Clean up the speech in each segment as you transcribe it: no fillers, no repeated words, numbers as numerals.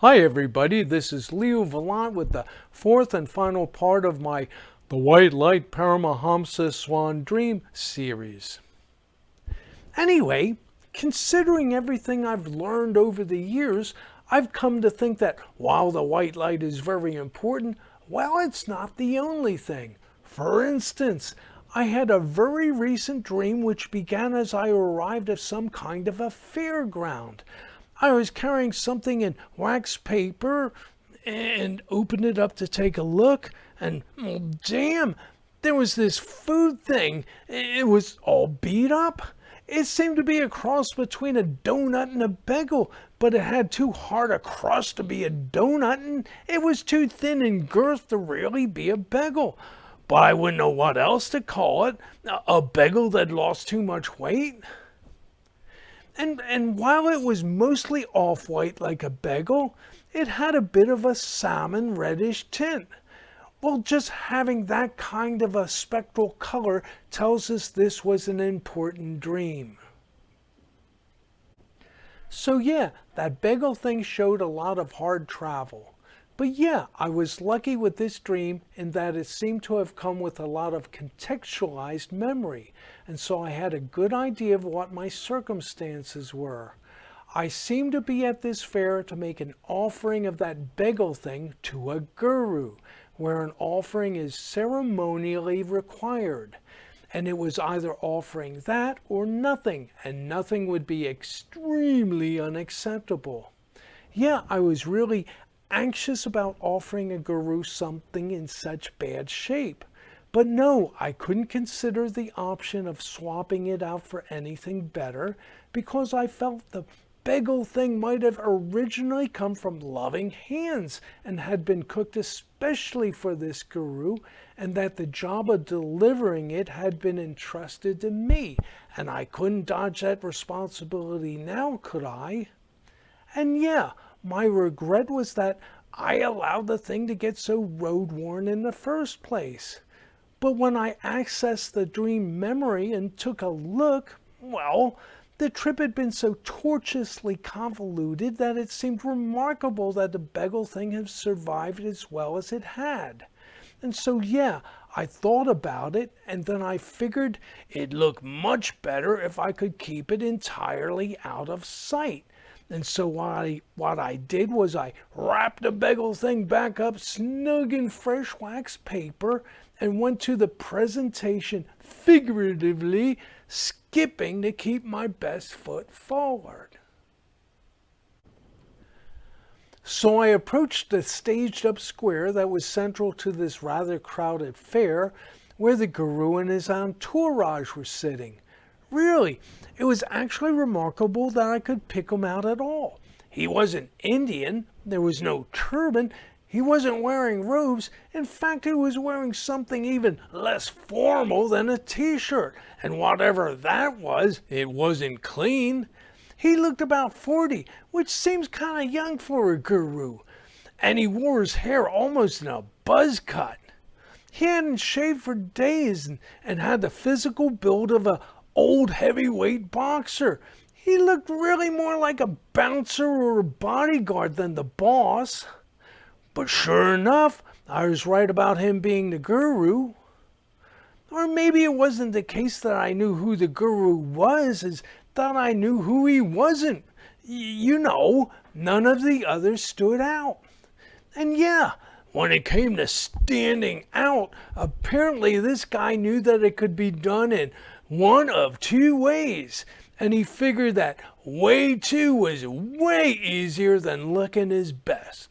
Hi everybody, this is Leo Vallant with the fourth and final part of my The White Light Paramahamsa Swan Dream series. Anyway, considering everything I've learned over the years, I've come to think that while the white light is very important, well, it's not the only thing. For instance, I had a very recent dream which began as I arrived at some kind of a fairground. I was carrying something in wax paper and opened it up to take a look, and damn, there was this food thing. It was all beat up. It seemed to be a cross between a donut and a bagel, but it had too hard a crust to be a donut, and it was too thin in girth to really be a bagel. But I wouldn't know what else to call it. A bagel that lost too much weight? And while it was mostly off-white like a bagel, it had a bit of a salmon reddish tint. Well, just having that kind of a spectral color tells us this was an important dream. So yeah, that bagel thing showed a lot of hard travel. But yeah, I was lucky with this dream in that it seemed to have come with a lot of contextualized memory, and so I had a good idea of what my circumstances were. I seemed to be at this fair to make an offering of that bagel thing to a guru, where an offering is ceremonially required. And it was either offering that or nothing, and nothing would be extremely unacceptable. Yeah, I was really anxious about offering a guru something in such bad shape. But no, I couldn't consider the option of swapping it out for anything better because I felt the bagel thing might have originally come from loving hands and had been cooked especially for this guru, and that the job of delivering it had been entrusted to me, and I couldn't dodge that responsibility now, could I? And yeah, my regret was that I allowed the thing to get so road-worn in the first place. But when I accessed the dream memory and took a look, well, the trip had been so tortuously convoluted that it seemed remarkable that the bagel thing had survived as well as it had. And so yeah, I thought about it, and then I figured it'd look much better if I could keep it entirely out of sight. And so what I did was I wrapped the bagel thing back up snug in fresh wax paper and went to the presentation figuratively, skipping to keep my best foot forward. So I approached the staged up square that was central to this rather crowded fair, where the guru and his entourage were sitting. Really, it was actually remarkable that I could pick him out at all. He wasn't Indian, there was no turban, he wasn't wearing robes. In fact, he was wearing something even less formal than a t-shirt, and whatever that was, it wasn't clean. He looked about 40, which seems kind of young for a guru, and he wore his hair almost in a buzz cut. He hadn't shaved for days and had the physical build of a old heavyweight boxer. He looked really more like a bouncer or a bodyguard than the boss. But sure enough, I was right about him being the guru. Or maybe it wasn't the case that I knew who the guru was, as that I knew who he wasn't. You know, none of the others stood out. And yeah, when it came to standing out, apparently this guy knew that it could be done in one of two ways, and he figured that way two was way easier than looking his best.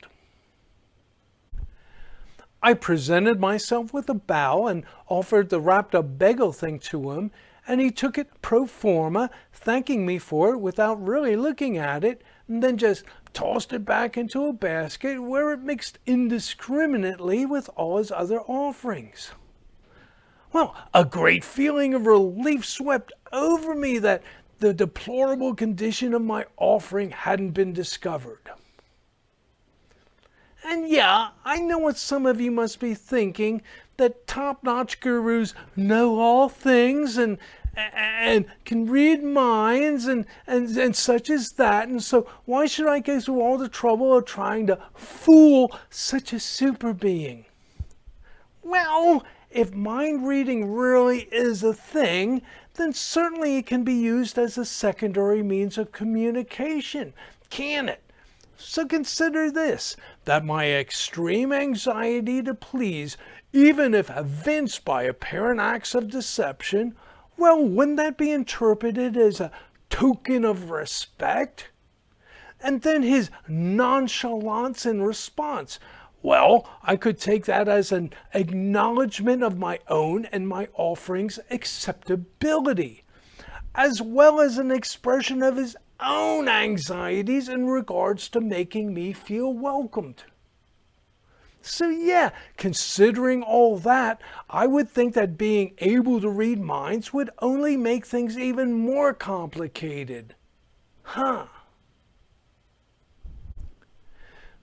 I presented myself with a bow and offered the wrapped up bagel thing to him, and he took it pro forma, thanking me for it without really looking at it, and then just tossed it back into a basket where it mixed indiscriminately with all his other offerings. Well, a great feeling of relief swept over me that the deplorable condition of my offering hadn't been discovered. And yeah, I know what some of you must be thinking, that top-notch gurus know all things and and can read minds and such as that. And so why should I go through all the trouble of trying to fool such a super being? Well, if mind reading really is a thing, then certainly it can be used as a secondary means of communication, can it? So consider this, that my extreme anxiety to please, even if evinced by apparent acts of deception, well, wouldn't that be interpreted as a token of respect? And then his nonchalance in response. Well, I could take that as an acknowledgement of my own and my offering's acceptability, as well as an expression of his own anxieties in regards to making me feel welcomed. So yeah, considering all that, I would think that being able to read minds would only make things even more complicated. Huh.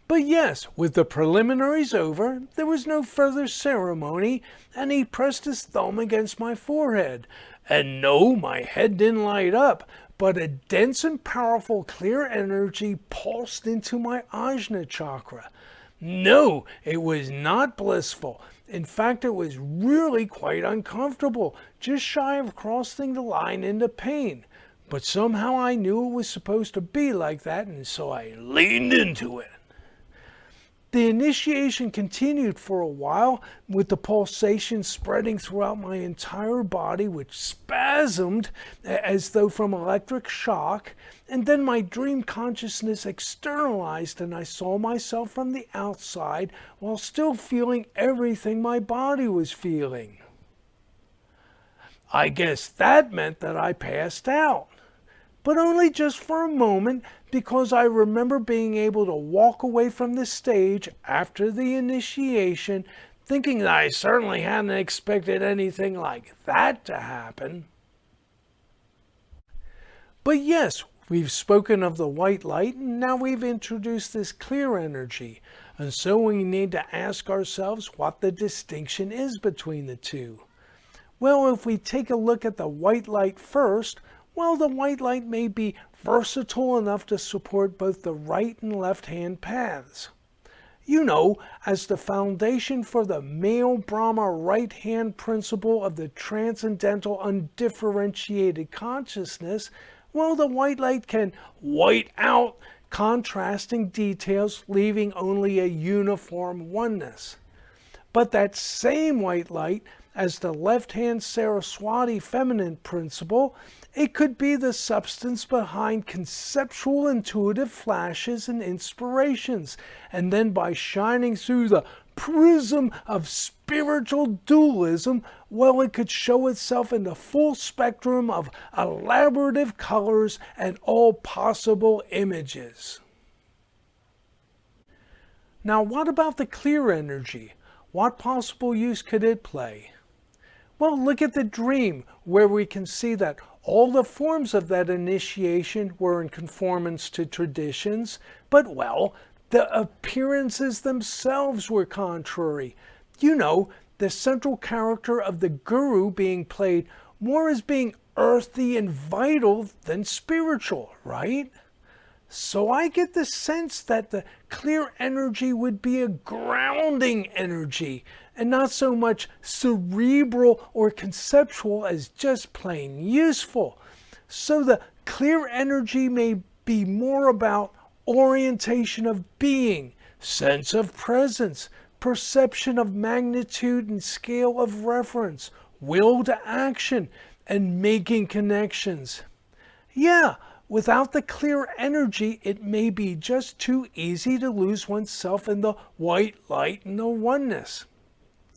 But yes, with the preliminaries over, there was no further ceremony, and he pressed his thumb against my forehead. And no, my head didn't light up, but a dense and powerful clear energy pulsed into my Ajna chakra. No, it was not blissful. In fact, it was really quite uncomfortable, just shy of crossing the line into pain. But somehow I knew it was supposed to be like that, and so I leaned into it. The initiation continued for a while, with the pulsation spreading throughout my entire body, which spasmed as though from electric shock, and then my dream consciousness externalized and I saw myself from the outside while still feeling everything my body was feeling. I guess that meant that I passed out. But only just for a moment, because I remember being able to walk away from the stage after the initiation, thinking that I certainly hadn't expected anything like that to happen. But yes, we've spoken of the white light, and now we've introduced this clear energy, and so we need to ask ourselves what the distinction is between the two. Well, if we take a look at the white light first, well, the white light may be versatile enough to support both the right and left-hand paths. You know, as the foundation for the male Brahma right-hand principle of the transcendental undifferentiated consciousness, well, the white light can white out contrasting details, leaving only a uniform oneness. But that same white light, as the left-hand Saraswathi feminine principle, it could be the substance behind conceptual intuitive flashes and inspirations, and then by shining through the prism of spiritual dualism, well, it could show itself in the full spectrum of elaborative colors and all possible images. Now, what about the clear energy? What possible use could it play? Well, look at the dream, where we can see that all the forms of that initiation were in conformance to traditions, but, well, the appearances themselves were contrary. You know, the central character of the guru being played more as being earthy and vital than spiritual, right? So I get the sense that the clear energy would be a grounding energy, and not so much cerebral or conceptual as just plain useful. So the clear energy may be more about orientation of being, sense of presence, perception of magnitude and scale of reference, will to action, and making connections. Yeah, without the clear energy, it may be just too easy to lose oneself in the white light and the oneness.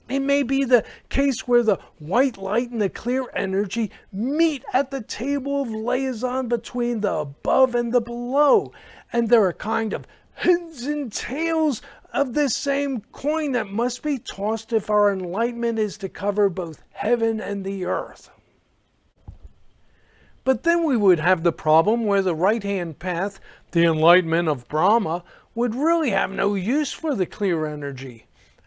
It may be the case where the white light and the clear energy meet at the table of liaison between the above and the below, and they're a kind of heads and tails of this same coin that must be tossed if our enlightenment is to cover both heaven and the earth. But then we would have the problem where the right-hand path, the enlightenment of Brahma, would really have no use for the clear energy.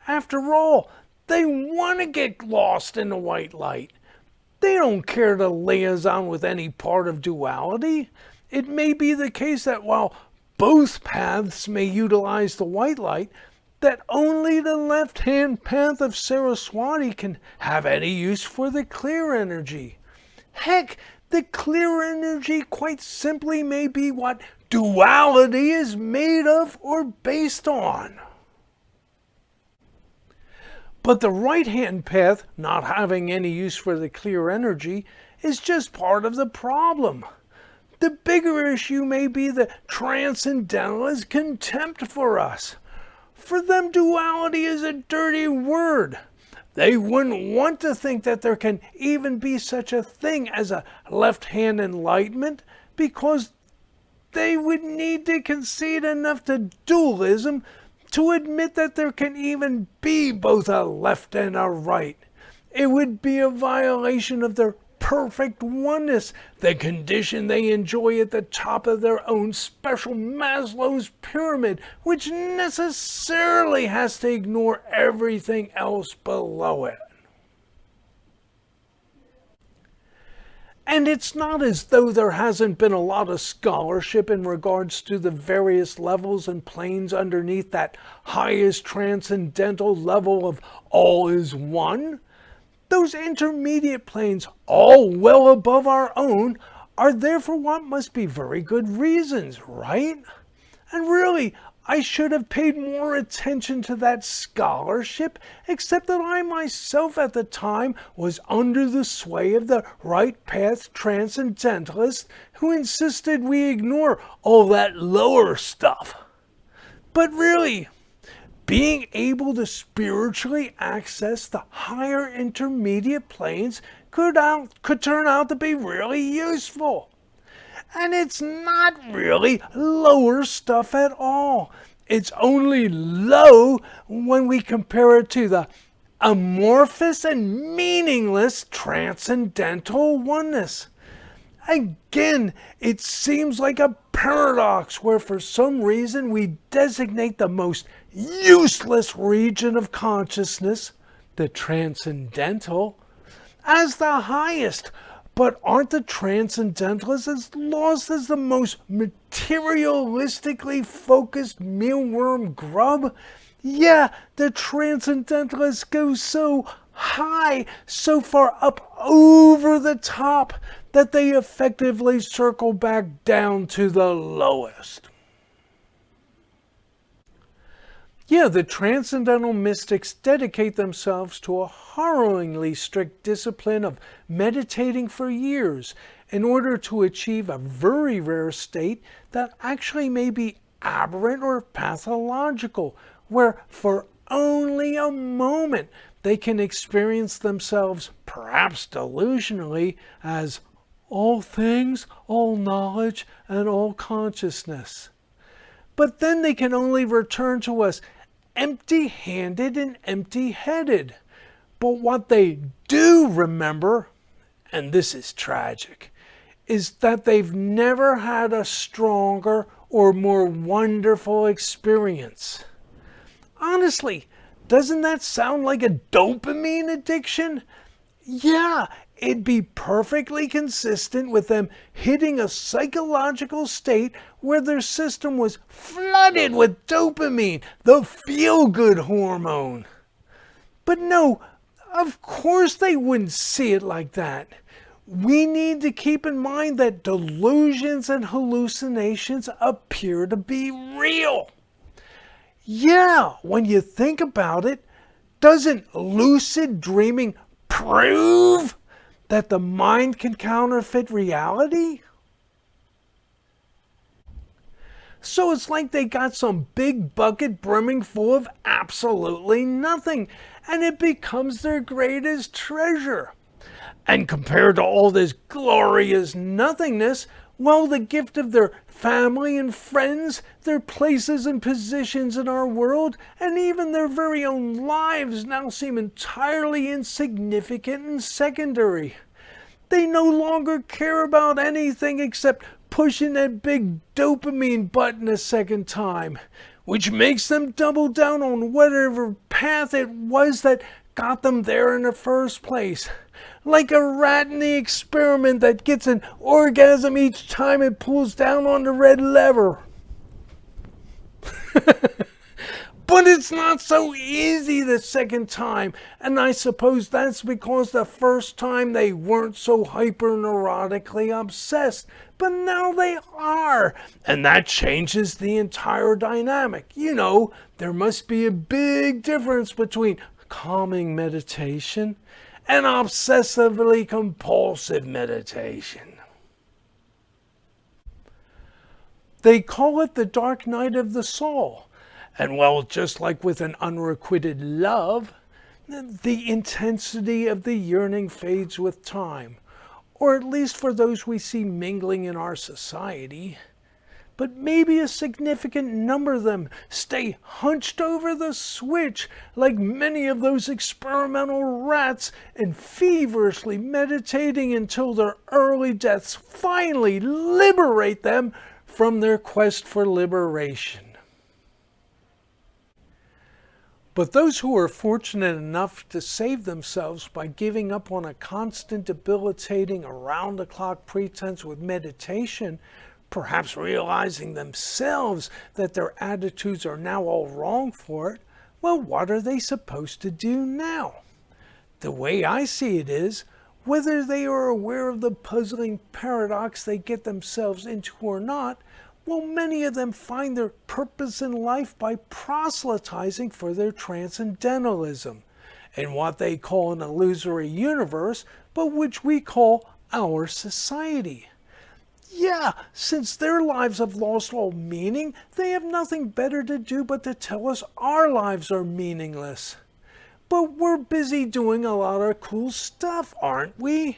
After all, they want to get lost in the white light. They don't care to liaison with any part of duality. It may be the case that while both paths may utilize the white light, that only the left-hand path of Saraswathi can have any use for the clear energy. Heck, the clear energy quite simply may be what duality is made of or based on. But the right-hand path, not having any use for the clear energy, is just part of the problem. The bigger issue may be the Transcendentalist contempt for us. For them, duality is a dirty word. They wouldn't want to think that there can even be such a thing as a left-hand enlightenment, because they would need to concede enough to dualism to admit that there can even be both a left and a right. It would be a violation of their perfect oneness, the condition they enjoy at the top of their own special Maslow's pyramid, which necessarily has to ignore everything else below it. And it's not as though there hasn't been a lot of scholarship in regards to the various levels and planes underneath that highest transcendental level of all is one. Those intermediate planes, all well above our own, are there for what must be very good reasons, right? And really, I should have paid more attention to that scholarship, except that I myself at the time was under the sway of the right path transcendentalists who insisted we ignore all that lower stuff. But really, being able to spiritually access the higher intermediate planes could turn out to be really useful. And it's not really lower stuff at all. It's only low when we compare it to the amorphous and meaningless transcendental oneness. Again, it seems like a paradox where for some reason we designate the most useless region of consciousness, the transcendental, as the highest. But aren't the transcendentalists as lost as the most materialistically focused mealworm grub? Yeah, the transcendentalists go so high, so far up over the top, that they effectively circle back down to the lowest. Yeah, the transcendental mystics dedicate themselves to a harrowingly strict discipline of meditating for years in order to achieve a very rare state that actually may be aberrant or pathological, where for only a moment they can experience themselves, perhaps delusionally, as all things, all knowledge, and all consciousness. But then they can only return to us empty-handed and empty-headed. But what they do remember, and this is tragic, is that they've never had a stronger or more wonderful experience. Honestly, doesn't that sound like a dopamine addiction? Yeah, it'd be perfectly consistent with them hitting a psychological state where their system was flooded with dopamine, the feel-good hormone. But no, of course they wouldn't see it like that. We need to keep in mind that delusions and hallucinations appear to be real. Yeah, when you think about it, doesn't lucid dreaming prove that the mind can counterfeit reality? So it's like they got some big bucket brimming full of absolutely nothing, and it becomes their greatest treasure. And compared to all this glorious nothingness, well, the gift of their family and friends, their places and positions in our world, and even their very own lives now seem entirely insignificant and secondary. They no longer care about anything except pushing that big dopamine button a second time, which makes them double down on whatever path it was that got them there in the first place. like a rat in the experiment that gets an orgasm each time it pulls down on the red lever. But it's not so easy the second time, and I suppose that's because the first time they weren't so hyper-neurotically obsessed, but now they are, and that changes the entire dynamic. You know, there must be a big difference between calming meditation and obsessively compulsive meditation. They call it the dark night of the soul. And well, just like with an unrequited love, the intensity of the yearning fades with time, or at least for those we see mingling in our society. But maybe a significant number of them stay hunched over the switch like many of those experimental rats and feverishly meditating until their early deaths finally liberate them from their quest for liberation. But those who are fortunate enough to save themselves by giving up on a constant debilitating around-the-clock pretense with meditation, perhaps realizing themselves that their attitudes are now all wrong for it, well, what are they supposed to do now? The way I see it is, whether they are aware of the puzzling paradox they get themselves into or not, well, many of them find their purpose in life by proselytizing for their transcendentalism in what they call an illusory universe, but which we call our society. Yeah, since their lives have lost all meaning, they have nothing better to do but to tell us our lives are meaningless. But we're busy doing a lot of cool stuff, aren't we?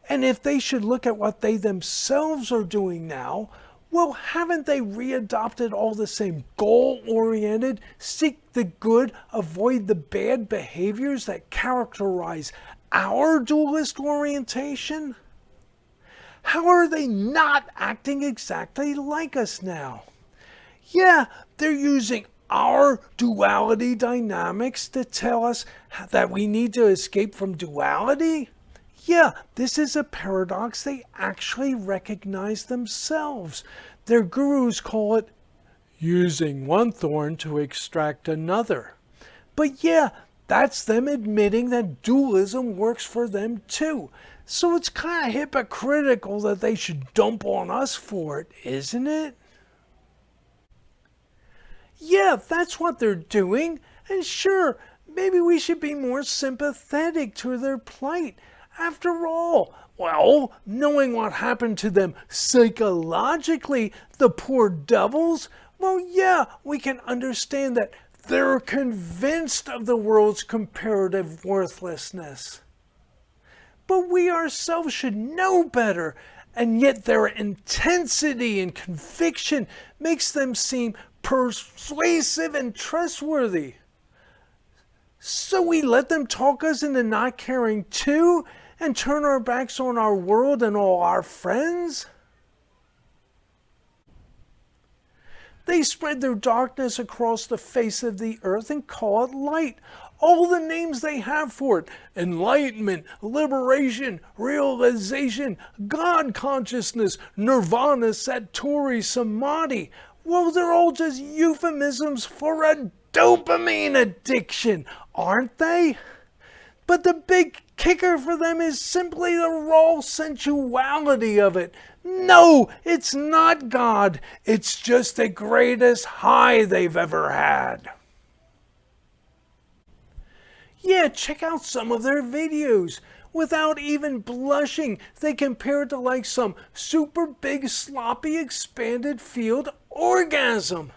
And if they should look at what they themselves are doing now, well, haven't they readopted all the same goal-oriented, seek the good, avoid the bad behaviors that characterize our dualist orientation? How are they not acting exactly like us now? Yeah, they're using our duality dynamics to tell us that we need to escape from duality? Yeah, this is a paradox they actually recognize themselves. Their gurus call it using one thorn to extract another. But yeah, that's them admitting that dualism works for them too. So it's kind of hypocritical that they should dump on us for it, isn't it? Yeah, that's what they're doing. And sure, maybe we should be more sympathetic to their plight. After all, well, knowing what happened to them psychologically, the poor devils, well, yeah, we can understand that they're convinced of the world's comparative worthlessness. But we ourselves should know better, and yet their intensity and conviction makes them seem persuasive and trustworthy. So we let them talk us into not caring too, and turn our backs on our world and all our friends? They spread their darkness across the face of the earth and call it light. All the names they have for it: enlightenment, liberation, realization, God consciousness, nirvana, satori, samadhi. Well, they're all just euphemisms for a dopamine addiction, aren't they? But the big kicker for them is simply the raw sensuality of it. No, it's not God. It's just the greatest high they've ever had. Yeah, check out some of their videos. Without even blushing, they compare it to like some super big, sloppy, expanded field orgasm.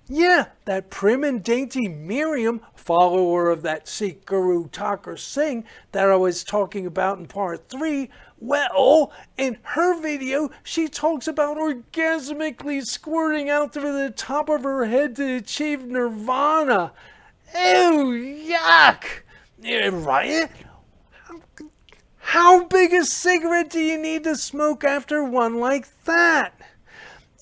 Yeah, that prim and dainty Miriam, follower of that Sikh guru Thakur Singh that I was talking about in part 3, well, in her video, she talks about orgasmically squirting out through the top of her head to achieve nirvana. Ew, yuck! Yeah, right? How big a cigarette do you need to smoke after one like that?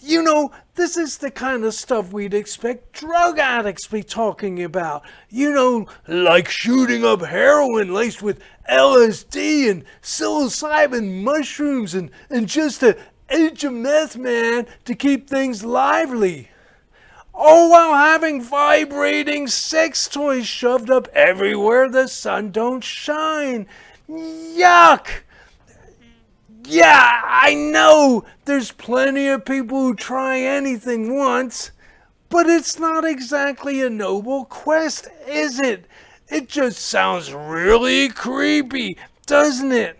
You know, this is the kind of stuff we'd expect drug addicts be talking about. You know, like shooting up heroin laced with LSD and psilocybin mushrooms and just a inch of meth, man, to keep things lively. All while having vibrating sex toys shoved up everywhere the sun don't shine. Yuck! Yeah, I know there's plenty of people who try anything once, but it's not exactly a noble quest, is it? It just sounds really creepy, doesn't it?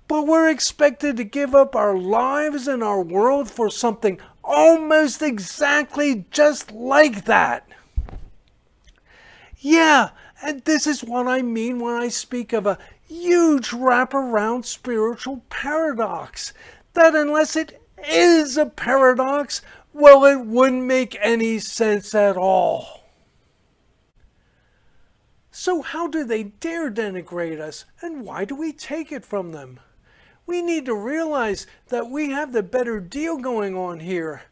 But we're expected to give up our lives and our world for something almost exactly just like that. Yeah, and this is what I mean when I speak of a huge wraparound spiritual paradox. That unless it is a paradox, well, it wouldn't make any sense at all. So how do they dare denigrate us, and why do we take it from them? We need to realize that we have the better deal going on here.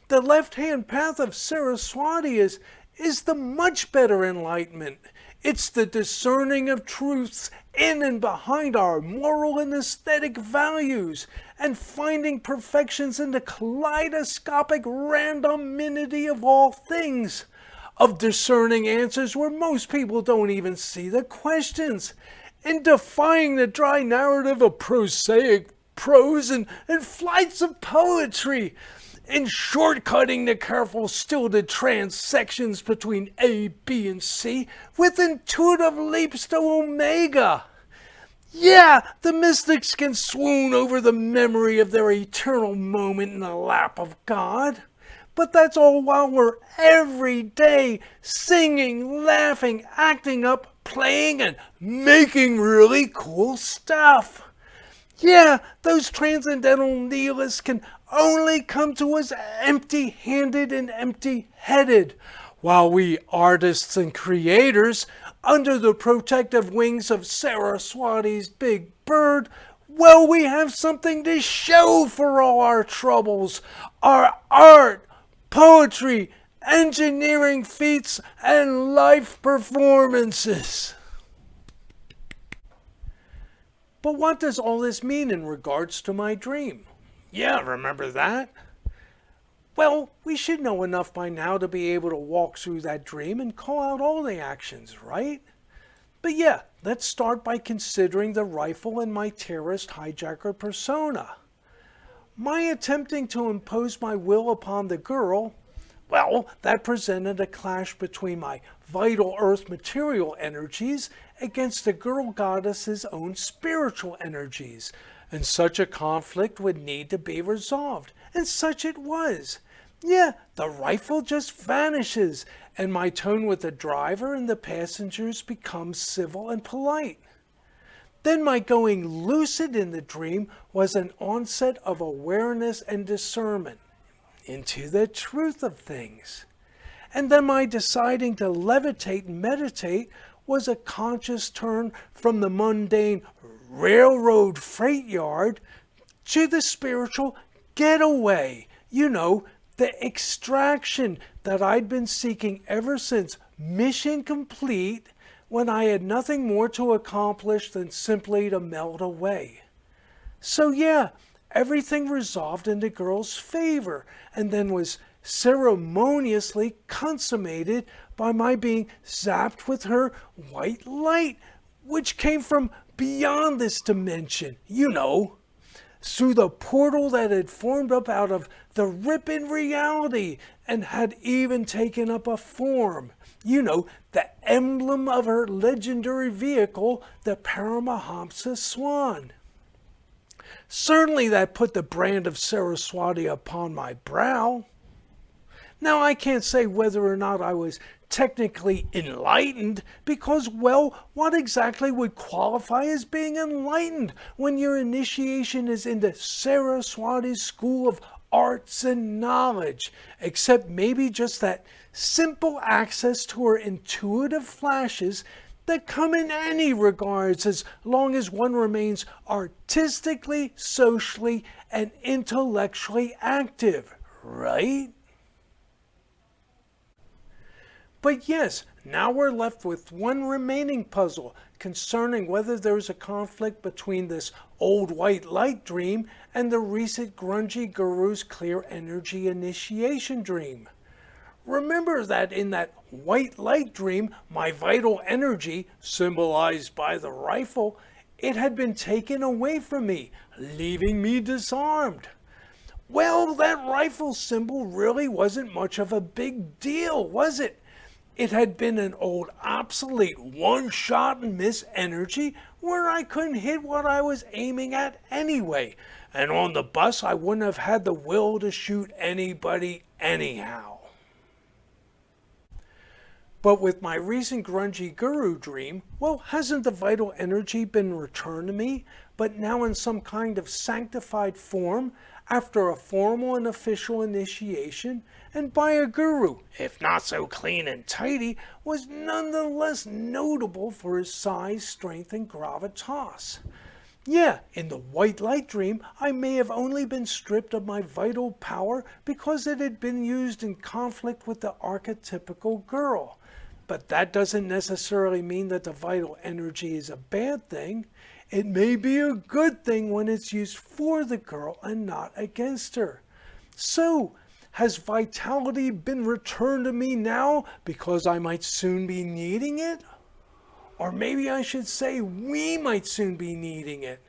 The left-hand path of Saraswathi is the much better enlightenment. It's the discerning of truths in and behind our moral and aesthetic values, and finding perfections in the kaleidoscopic randomity of all things. Of discerning answers where most people don't even see the questions, in defying the dry narrative of prosaic prose and flights of poetry, in shortcutting the careful stilted transections between A, B, and C with intuitive leaps to Omega. Yeah, the mystics can swoon over the memory of their eternal moment in the lap of God. But that's all while we're every day singing, laughing, acting up, playing, and making really cool stuff. Yeah, those transcendental nihilists can only come to us empty-handed and empty-headed, while we artists and creators, under the protective wings of Saraswati's big bird, well, we have something to show for all our troubles, our art, poetry, engineering feats, and life performances. But what does all this mean in regards to my dream? Yeah, remember that? Well, we should know enough by now to be able to walk through that dream and call out all the actions, right? But yeah, let's start by considering the rifle and my terrorist hijacker persona. My attempting to impose my will upon the girl, well, that presented a clash between my vital earth material energies against the girl goddess's own spiritual energies, and such a conflict would need to be resolved, and such it was. Yeah, the rifle just vanishes, and my tone with the driver and the passengers becomes civil and polite. Then my going lucid in the dream was an onset of awareness and discernment into the truth of things. And then my deciding to levitate and meditate was a conscious turn from the mundane railroad freight yard to the spiritual getaway. You know, the extraction that I'd been seeking ever since mission complete, when I had nothing more to accomplish than simply to melt away. So yeah, everything resolved in the girl's favor, and then was ceremoniously consummated by my being zapped with her white light, which came from beyond this dimension, you know, through the portal that had formed up out of the rip in reality and had even taken up a form. You know, the emblem of her legendary vehicle, the Paramahamsa Swan. Certainly that put the brand of Saraswathi upon my brow. Now I can't say whether or not I was technically enlightened, because, well, what exactly would qualify as being enlightened when your initiation is into Saraswati's school of arts and knowledge, except maybe just that simple access to her intuitive flashes that come in any regards as long as one remains artistically, socially, and intellectually active, right? But yes, now we're left with one remaining puzzle, concerning whether there was a conflict between this old white light dream and the recent grungy guru's clear energy initiation dream. Remember that in that white light dream, my vital energy, symbolized by the rifle, it had been taken away from me, leaving me disarmed. Well, that rifle symbol really wasn't much of a big deal, was it? It had been an old obsolete one-shot and miss energy where I couldn't hit what I was aiming at anyway, and on the bus I wouldn't have had the will to shoot anybody anyhow. But with my recent grungy guru dream, well, hasn't the vital energy been returned to me, but now in some kind of sanctified form, after a formal and official initiation, and by a guru, if not so clean and tidy, was nonetheless notable for his size, strength, and gravitas. Yeah, in the white light dream, I may have only been stripped of my vital power because it had been used in conflict with the archetypical girl. But that doesn't necessarily mean that the vital energy is a bad thing. It may be a good thing when it's used for the girl and not against her. So, has vitality been returned to me now because I might soon be needing it? Or maybe I should say we might soon be needing it.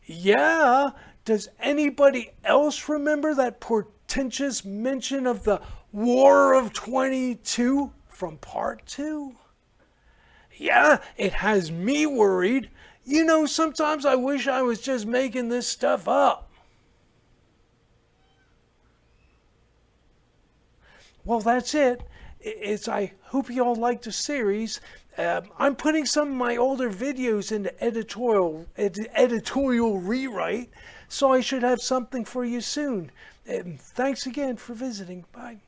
Yeah, does anybody else remember that portentous mention of the War of 22 from part 2? Yeah, it has me worried. You know, sometimes I wish I was just making this stuff up. Well, that's it. I hope you all liked the series. I'm putting some of my older videos into editorial rewrite, so I should have something for you soon. Thanks again for visiting. Bye.